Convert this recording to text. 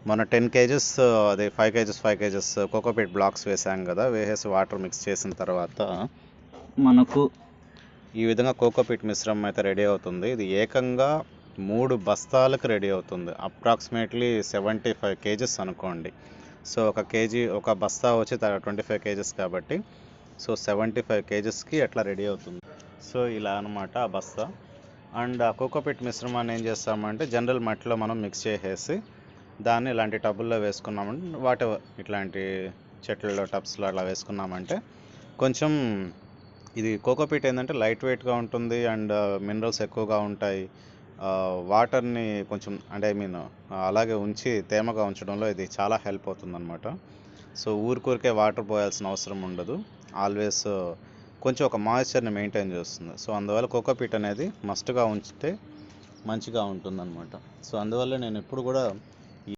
మన 10 కేజెస్ అదే 5 kgs cocopeat blocks వేసాం కదా, వేసేసి వాటర్ మిక్స్ చేసిన తర్వాత మనకు ఈ విధంగా కోకోపీట్ మిశ్రమం అయితే రెడీ అవుతుంది. ఇది ఏకంగా 3 బస్తాలకు రెడీ అవుతుంది. అప్రాక్సిమేట్లీ 75 కేజెస్ అనుకోండి. సో ఒక బస్తా వచ్చి 25 కేజెస్ కాబట్టి సో 75 కేజెస్కి ఎట్లా రెడీ అవుతుంది. సో ఇలా అనమాట ఆ బస్తా. అండ్ ఆ కోకోపీట్ మిశ్రమాన్ని ఏం చేస్తామంటే జనరల్ మట్టిలో మనం మిక్స్ చేసేసి దాన్ని ఇలాంటి టబ్బుల్లో వేసుకున్నామంటే ఇట్లాంటి చెట్లలో టబ్స్లో అలా వేసుకున్నామంటే కొంచెం ఇది కోకోపీట్ ఏంటంటే లైట్ వెయిట్గా ఉంటుంది అండ్ మినరల్స్ ఎక్కువగా ఉంటాయి. వాటర్ని కొంచెం అంటే అలాగే ఉంచి తేమగా ఉంచడంలో ఇది చాలా హెల్ప్ అవుతుందన్నమాట. సో ఊరికే వాటర్ పోయాల్సిన అవసరం ఉండదు. ఆల్వేస్ కొంచెం ఒక మాయిశ్చర్ని మెయింటైన్ చేస్తుంది. సో అందువల్ల కోకోపీట్ అనేది మస్ట్గా ఉంచితే మంచిగా ఉంటుందన్నమాట. సో అందువల్ల నేను ఎప్పుడు కూడా